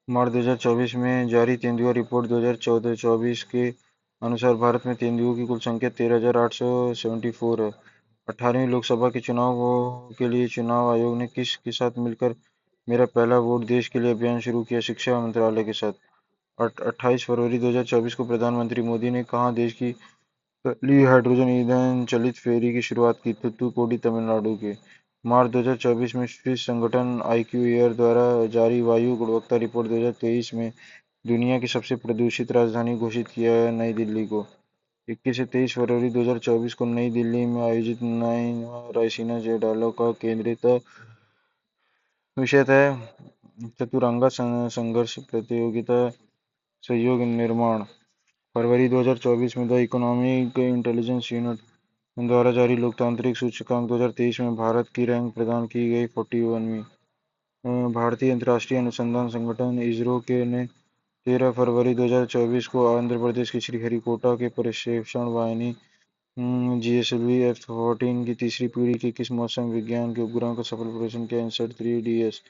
मार्च 2024 में जारी तेंदुआ रिपोर्ट 2014-24 के अनुसार भारत में तेंदुओं की कुल संख्या 13,874 है। 18वीं लोकसभा के चुनाव के लिए चुनाव आयोग ने किस के साथ मिलकर मेरा पहला वोट देश के लिए अभियान शुरू किया? शिक्षा मंत्रालय के साथ। 28 फरवरी 2024 को प्रधानमंत्री मोदी ने कहाँ देश की पहली हाइड्रोजन ईंधन चलित फेरी की शुरुआत की? तूतुकुड़ी, तमिलनाडु के। मार्च 2024 में स्विस संगठन आईक्यू एयर द्वारा जारी वायु गुणवत्ता रिपोर्ट 2023 में दुनिया की सबसे प्रदूषित राजधानी घोषित किया है नई दिल्ली को। 21 से 23 फरवरी 2024 को नई दिल्ली में आयोजित 9वां रायसीना डायलॉग का केंद्रित विषय था चतुरंगा संघर्ष प्रतियोगिता सहयोग निर्माण। फरवरी 2024 में द इकोनॉमिक इंटेलिजेंस यूनिट द्वारा जारी लोकतांत्रिक सूचकांक 2023 में भारत की रैंक प्रदान की गई 41वीं। भारतीय अंतर्राष्ट्रीय अनुसंधान संगठन इसरो के ने 13 फरवरी 2024 को आंध्र प्रदेश के श्रीहरिकोटा के प्रक्षेपण वाहिनी जीएसएलवी F-14 की तीसरी पीढ़ी के किस मौसम विज्ञान के उपग्रह का सफल प्रदर्शन किया? INSAT 3DS।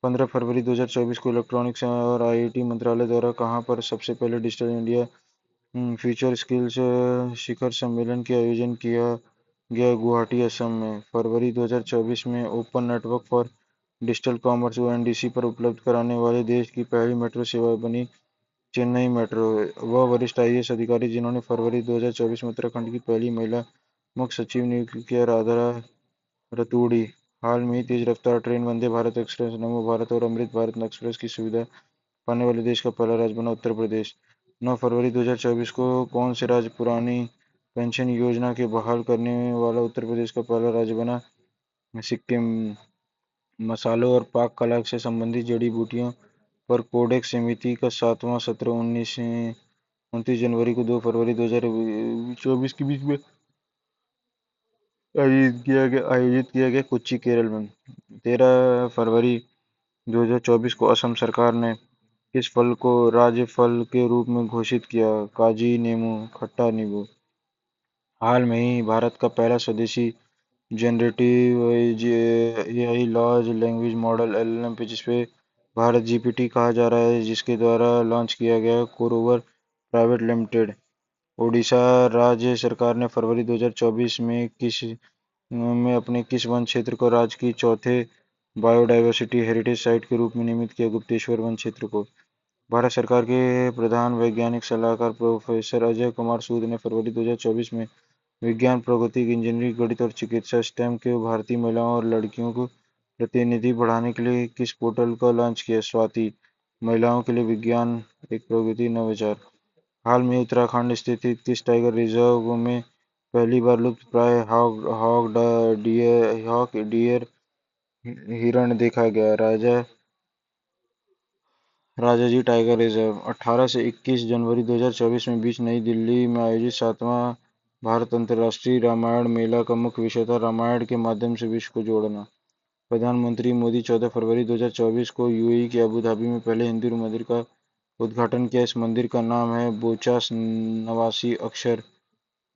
15 फरवरी 2024 को इलेक्ट्रॉनिक्स और आईटी मंत्रालय द्वारा कहाँ पर सबसे पहले डिजिटल इंडिया फ्यूचर स्किल्स शिखर सम्मेलन का आयोजन किया गया? गुवाहाटी, असम में। फरवरी 2024 में open network for digital commerce (ONDC) पर उपलब्ध कराने वाले देश की पहली मेट्रो सेवा बनी चेन्नई मेट्रो। वह वरिष्ठ आईएएस अधिकारी जिन्होंने फरवरी 2024 में उत्तराखंड की पहली महिला मुख्य सचिव नियुक्त किया? राधा रतूड़ी। हाल में ही तेज रफ्तार ट्रेन वंदे भारत एक्सप्रेस, नमो भारत और अमृत भारत एक्सप्रेस की सुविधा पाने वाले देश का पहला राज्य बना उत्तर प्रदेश। 9 फरवरी 2024 को कौन से राज्य पुरानी पेंशन योजना के बहाल करने वाला उत्तर प्रदेश का पहला राज्य बना? सिक्किम। मसालों और पाक कला से संबंधित जड़ी बूटियों पर कोडेक्स समिति का 7वां सत्र 19 से 29 जनवरी को 2 फरवरी 2024 के बीच में आयोजित किया गया कोच्चि, केरल में। 13 फरवरी 2024 को असम सरकार ने किस फल को राज्य फल के रूप में घोषित किया? काजी नींबू, खट्टा नींबू। हाल में ही भारत का पहला स्वदेशी generative AI large language model LLM जिसे भारत जीपीटी कहा जा रहा है, जिसके द्वारा लॉन्च किया गया कोरोवर प्राइवेट लिमिटेड। ओडिशा राज्य सरकार ने फरवरी 2024 में अपने किस वन क्षेत्र को राज्य की चौथे बायोडायवर्सिटी हेरिटेज साइट के रूप में नियमित किया? गुप्तेश्वर वन क्षेत्र को। भारत सरकार के प्रधान वैज्ञानिक सलाहकार प्रोफेसर अजय कुमार सूद ने फरवरी 2024 में विज्ञान, प्रौद्योगिकी, इंजीनियरिंग, गणित और चिकित्सा (स्टेम) के भारतीय महिलाओं और लड़कियों को प्रतिनिधि बढ़ाने के लिए किस पोर्टल का लॉन्च किया? स्वाति। महिलाओं के लिए विज्ञान एक प्रगति नवाचार। हाल में उत्तराखंड स्थित किस टाइगर रिजर्व में पहली बार लुप्तप्राय हॉक डियर हिरण देखा गया? Rajaji tiger reserve. 18 से 21 जनवरी 2024 के बीच नई दिल्ली में आयोजित 7वां भारत अंतर्राष्ट्रीय रामायण मेला का मुख्य विषय था रामायण के माध्यम से विश्व को जोड़ना। प्रधानमंत्री मोदी 14 फरवरी 2024 को यूएई के अबू धाबी में पहले हिंदू मंदिर का उद्घाटन किया। इस मंदिर का नाम है बोचास नवासी अक्षर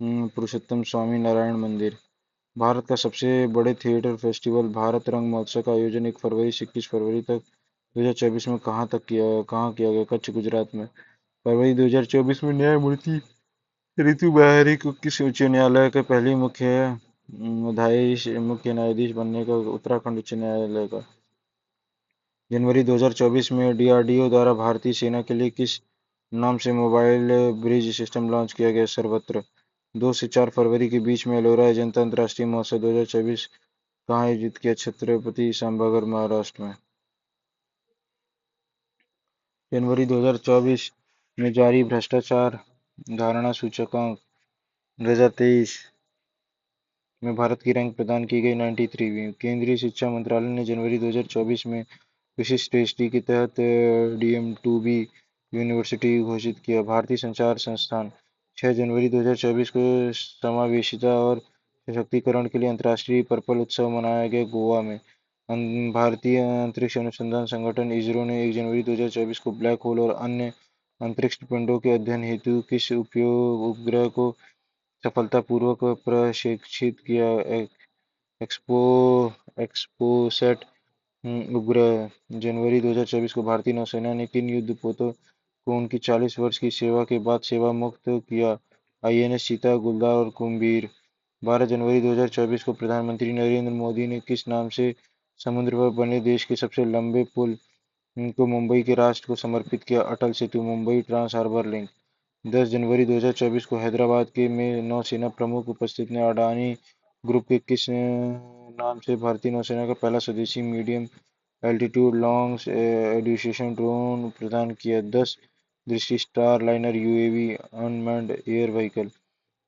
पुरुषोत्तम स्वामी नारायण मंदिर। भारत का सबसे बड़े थिएटर फेस्टिवल भारत रंग महोत्सव का आयोजन 1 फरवरी से 21 फरवरी तक 2024 में कहाँ किया गया? कच्छ, गुजरात में। फरवरी 2024 में न्यायमूर्ति ऋतु बेहरी को किस उच्च न्यायालय के पहली मुख्य न्यायाधीश बनने का? उत्तराखंड उच्च न्यायालय का। जनवरी 2024 में डीआरडीओ द्वारा भारतीय सेना के लिए किस नाम से मोबाइल ब्रिज सिस्टम लॉन्च किया गया? सर्वत्र। 2 से 4 फरवरी के बीच में एलोरा अजंता अंतर्राष्ट्रीय महोत्सव 2024 कहाँ आयोजित किया? छत्रपति संभागार, महाराष्ट्र में। जनवरी 2024 में जारी भ्रष्टाचार धारणा सूचकांक 2023 में भारत की रैंक प्रदान की गई 93वीं। केंद्रीय शिक्षा मंत्रालय ने जनवरी 2024 में विशिष्ट टीएसडी के तहत डीएम2बी यूनिवर्सिटी घोषित किया। भारतीय संचार संस्थान। 6 जनवरी 2024 को समावेशिता और सशक्तिकरण के लिए अंतर्राष्ट्रीय पर्पल उत्सव मनाया गया गोवा में। भारतीय अंतरिक्ष अनुसंधान संगठन इसरो ने 1 जनवरी 2024 को ब्लैक होल और अन्य अंतरिक्ष पिंडों के अध्ययन हेतु किस उपग्रह को सफलतापूर्वक प्रक्षेपित किया? एक्सपो एक्सपोसैट उपग्रह। जनवरी 2024 को भारतीय नौसेना ने किन युद्धपोतों को उनकी 40 वर्ष की सेवा के बाद सेवा मुक्त किया? आईएनएस चीता, गुलदार और कुंभीर। 12 जनवरी 2024 को प्रधानमंत्री नरेंद्र मोदी ने किस नाम से समुद्र पर बने देश के सबसे लंबे पुल को मुंबई के राष्ट्र को समर्पित किया? Atal Setu, Mumbai trans harbour link. 10 जनवरी 2024 को हैदराबाद के में नौसेना प्रमुख उपस्थित ने अडानी ग्रुप के किस नाम से भारतीय नौसेना का पहला स्वदेशी मीडियम एल्टीट्यूड लॉन्ग एड्यूसेशन ड्रोन प्रदान किया? 10 Drishti Starliner UAV unmanned air vehicle.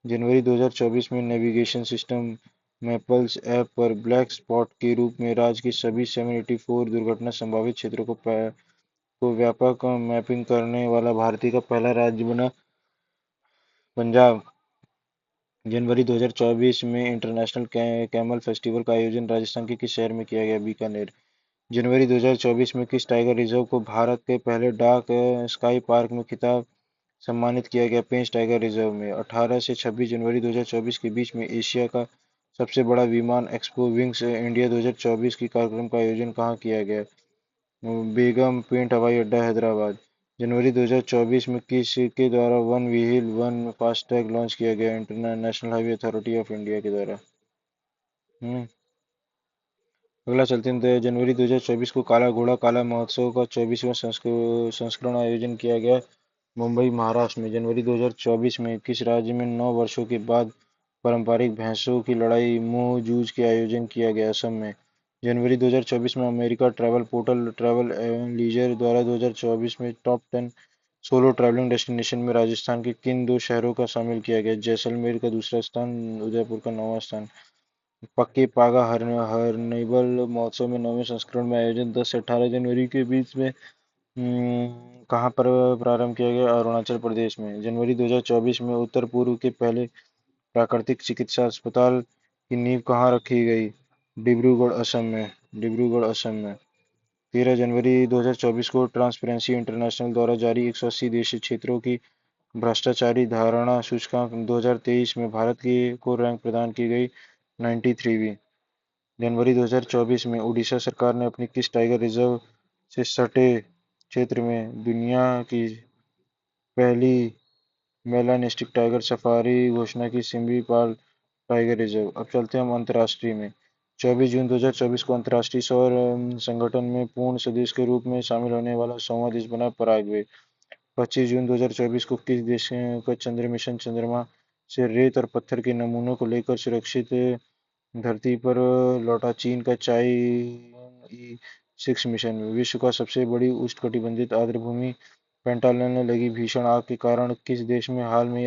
जनवरी 2024 में नेविगेशन सिस्टम मैपल्स ऐप पर ब्लैक स्पॉट के रूप में राज्य के सभी 784 दुर्घटना संभावित क्षेत्रों को व्यापक मैपिंग करने वाला भारतीय का पहला राज्य बना पंजाब। जनवरी 2024 में इंटरनेशनल कैमल फेस्टिवल का आयोजन राजस्थान के किस शहर में किया गया? बीकानेर। जनवरी 2024 में किस टाइगर रिजर्व को भारत के पहले डार्क स्काई पार्क में खिताब सम्मानित किया गया? पेंच टाइगर रिजर्व में। 18 से 26 जनवरी 2024 के बीच में एशिया का सबसे बड़ा विमान एक्सपो विंग्स इंडिया 2024 की कार्यक्रम का आयोजन कहाँ किया गया? बेगम पेंट हवाई अड्डा, हैदराबाद। जनवरी 2024 में किस के द्वारा one wheel one FASTag launch किया गया? International highway authority of India के द्वारा। हम्म अगला चलते हैं। जनवरी 2024 को काला घोड़ा काला महोत्सव का 24वां संस्करण आयोजन किया गया मुंबई, महाराष्ट्र में। जनवरी 2024 में किस राज्य में 9 वर्षों के बाद पारंपरिक भैंसों की लड़ाई मुंह जूझ के आयोजन किया गया? असम में। जनवरी 2024 में अमेरिका ट्रैवल पोर्टल ट्रैवल एवं लीजर द्वारा 2024 में टॉप 10 सोलो ट्रैवलिंग डेस्टिनेशन में राजस्थान के किन दो शहरों का शामिल किया गया? जैसलमेर का दूसरा स्थान, उदयपुर का 9वां स्थान। पक्के पागा हर्निवल महोत्सव में 9वें संस्करण में आयोजन 10 से 18 जनवरी के बीच में कहाँ पर प्रारंभ किया गया? अरुणाचल प्रदेश में। जनवरी 2024 में उत्तर पूर्व के पहले प्राकृतिक चिकित्सा अस्पताल की नींव कहाँ रखी गई? डिब्रूगढ़, असम में। डिब्रूगढ़, असम में। 13 जनवरी 2024 को ट्रांसपेरेंसी इंटरनेशनल द्वारा जारी 180 देशी क्षेत्रों की भ्रष्टाचारी धारणा सूचकांक 2023 में भारत की को रैंक प्रदान की गई 93वीं। जनवरी 2024 में उड़ीसा सरकार ने अपनी किस टाइगर रिजर्व से सटे क्षेत्र में दुनिया की पहली मेलानिस्टिक टाइगर सफारी घोषणा की? सिम्बीपाल टाइगर रिजर्व। अब चलते हैं हम अंतर्राष्ट्रीय में। 24 जून 2024 को अंतर्राष्ट्रीय सौर संगठन में पूर्ण सदस्य के रूप में शामिल होने वाला 100वां देश बना पराग्वे। 25 जून 2024 को किस देश का चंद्र मिशन चंद्रमा से रेत और पत्थर के नमूनों को लेकर सुरक्षित धरती पर लौटा? चीन का चाई-6 मिशन। विश्व का सबसे बड़ी उष्णकटिबंधीय आर्द्रभूमि पेंटानल में लगी भीषण आग के कारण किस देश में हाल में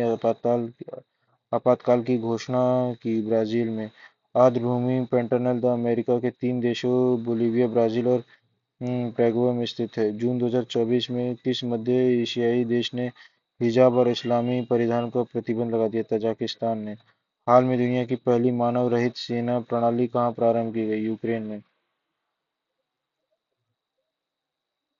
आपातकाल की घोषणा की? ब्राजील में। आर्द्रभूमि पेंटानल द अमेरिका के 3 देशों बोलीविया, ब्राजील और पैराग्वे में स्थित है। जून 2024 में किस मध्य एशियाई देश ने हिजाब और इस्लामी परिधान पर प्रतिबंध लगा दिया? तजाकिस्तान ने। हाल में दुनिया की पहली मानव रहित सेना प्रणाली कहाँ प्रारंभ की गई? यूक्रेन में।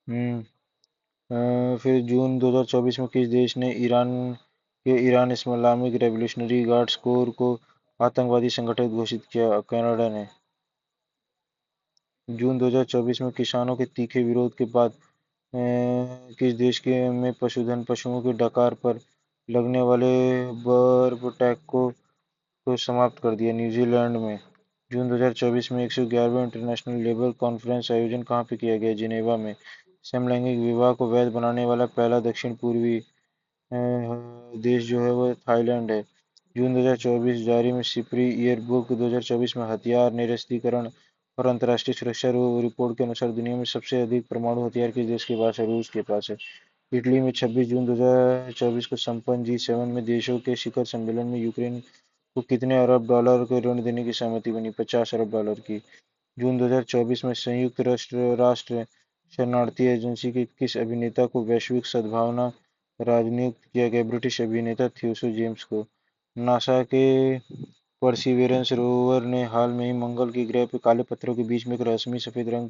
हम्म फिर जून 2024 में किस देश ने Iran Islamic revolutionary guards core को आतंकवादी संगठन घोषित किया? कनाडा ने। जून 2024 में किसानों के तीखे विरोध के बाद किस देश के में पशुधन पशुओं के डकार पर लगने वाले बर्फ टैक्स को समाप्त कर दिया? न्यूजीलैंड में। जून 2024 में 111वें इंटरनेशनल लेबर कॉन्फ्रेंस आयोजन कहाँ पे किया गया? जिनेवा में। समलैंगिक विवाह को वैध बनाने वाला पहला दक्षिण पूर्वी देश जो है वो थाईलैंड है। जून 2024 जारी में सिपरी ईयरबुक 2024 में हथियार निरस्त्रीकरण और अंतर्राष्ट्रीय सुरक्षा रिपोर्ट के अनुसार दुनिया में सबसे अधिक परमाणु हथियार किस देश के पास है? रूस के पास है। इटली में 26 जून 2024 को संपन्न G7 में देशों के शिखर सम्मेलन में यूक्रेन को कितने अरब डॉलर के ऋण देने की सहमति बनी? 50 अरब डॉलर की। जून 2024 में संयुक्त राष्ट्र शरणार्थी एजेंसी के किस अभिनेता को वैश्विक सद्भावना राजनियुक्त किया गया? ब्रिटिश अभिनेता थियोसो जेम्स को। नासा के परसिवियरेंस रोवर ने हाल में ही मंगल की ग्रह पर काले पत्थरों के बीच में एक रहस्यमय सफेद रंग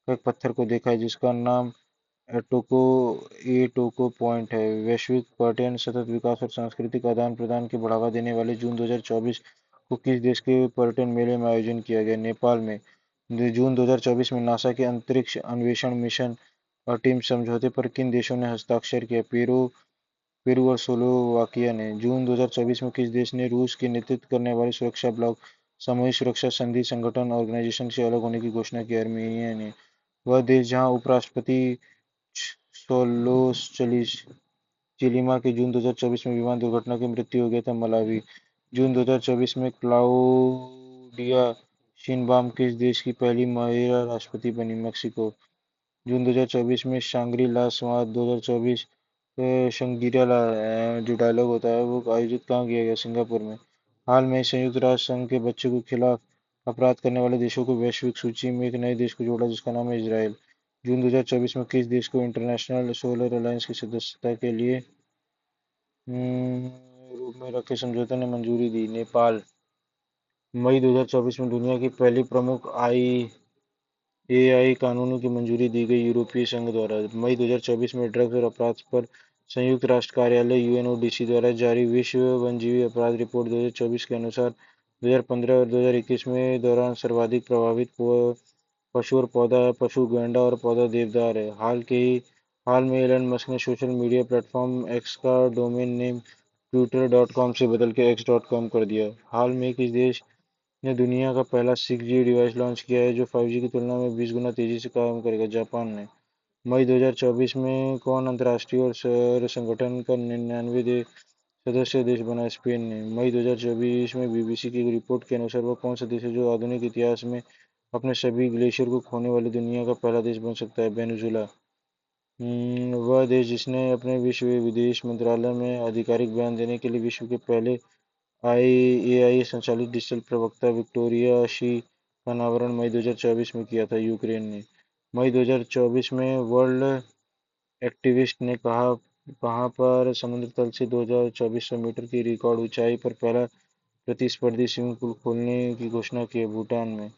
का एक पत्थर को देखा है जिसका नाम एटोको एटोको पॉइंट है। वैश्विक पर्यटन, सतत विकास और सांस्कृतिक आदान प्रदान को बढ़ावा देने वाले जून 2024 को किस देश के पर्यटन मेले में आयोजन किया गया? नेपाल में। जून 2024 में नासा के अंतरिक्ष अन्वेषण मिशन आर्टेमिस समझौते पर किन देशों ने हस्ताक्षर किया? पेरू और स्लोवाकिया ने। जून 2024 में किस देश ने रूस के नेतृत्व करने वाले सुरक्षा ब्लॉक सामूहिक सुरक्षा संधि संगठन ऑर्गेनाइजेशन से अलग होने की घोषणा की? आर्मेनिया ने। वह देश जहां उपराष्ट्रपति सोलोस चिलीमा की जून 2024 में विमान दुर्घटना की मृत्यु हो गया था? मलावी। जून 2024 में क्लाउडिया शिनबाम किस देश की पहली महिला राष्ट्रपति बनी? मेक्सिको। जून 2024 में शांग्री ला संवाद 2024 शंगिला जो डायलॉग होता है वो आयोजित कहाँ किया गया? सिंगापुर में। हाल में संयुक्त राष्ट्र संघ के बच्चों के खिलाफ अपराध करने वाले देशों को वैश्विक सूची में एक नए देश को जोड़ा जिसका नाम है इसराइल। जून 2024 में किस देश को इंटरनेशनल सोलर अलायंस की सदस्यता के लिए रूप में रखे समझौते ने मंजूरी दी? नेपाल। मई 2024 में दुनिया की पहली प्रमुख एआई कानूनों की मंजूरी दी गई यूरोपीय संघ द्वारा। मई 2024 में ड्रग्स और अपराध पर संयुक्त राष्ट्र कार्यालय यूएनओडीसी द्वारा जारी विश्व वन्यजीव अपराध रिपोर्ट 2024 के अनुसार 2015 और 2021 में दौरान सर्वाधिक प्रभावित पशु और पौधा पशु गैंडा और पौधा देवदार है। हाल में एलन मस्क ने सोशल मीडिया प्लेटफॉर्म एक्स का डोमेन नेम ट्विटर.com से बदल के x.com कर दिया। हाल में किस देश ने दुनिया का पहला 6G डिवाइस लॉन्च किया है जो 5G की तुलना में 20 गुना तेजी से काम करेगा? जापान ने। मई 2024 में कौन अंतर्राष्ट्रीय सौर संगठन का 99 सदस्य देश बना? स्पेन ने। मई 2024 में बीबीसी की एक रिपोर्ट के अनुसार वह कौन सा देश है जो आधुनिक इतिहास में अपने सभी ग्लेशियर को खोने वाले दुनिया का पहला देश बन सकता है? वेनेजुला। वह देश जिसने अपने विश्व विदेश मंत्रालय में आधिकारिक बयान देने के लिए विश्व के पहले एआई संचालित डिजिटल प्रवक्ता विक्टोरिया शी का अनावरण मई 2024 में किया था? यूक्रेन ने। मई 2024 में वर्ल्ड एक्टिविस्ट ने कहां पर समुद्र तल से 2400 मीटर की रिकॉर्ड ऊंचाई पर पहला प्रतिस्पर्धी स्विमिंग पूल खोलने की घोषणा की है? भूटान में।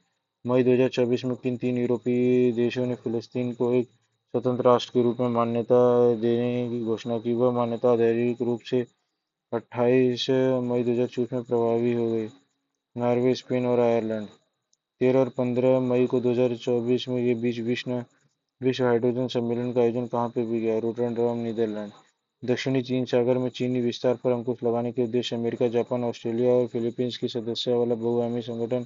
मई 2024 में किन तीन यूरोपीय देशों ने फिलिस्तीन को एक स्वतंत्र राष्ट्र के रूप में मान्यता देने की घोषणा की? वह मान्यता आधिकारिक रूप से 28 मई 2024 में प्रभावी हो गई? नॉर्वे, स्पेन और आयरलैंड। 13 और 15 मई को 2024 में के बीच विश्व हाइड्रोजन सम्मेलन का आयोजन कहाँ पे भी गया? Rotterdam, Netherland. दक्षिणी चीन सागर में चीनी विस्तार पर अंकुश लगाने के उद्देश्य अमेरिका, जापान, ऑस्ट्रेलिया और फिलीपींस की सदस्य वाला बहुआयामी संगठन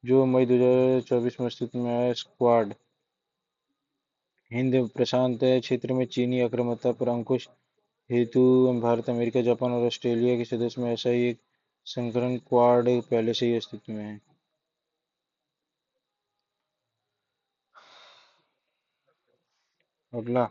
जो मई 2024 में अस्तित्व में आया, क्वाड। हिंद प्रशांत क्षेत्र में चीनी आक्रामकता पर अंकुश हेतु भारत, अमेरिका, जापान और ऑस्ट्रेलिया के सदस्य में ऐसा ही एक संगठन क्वाड पहले से ही अस्तित्व में है। अगला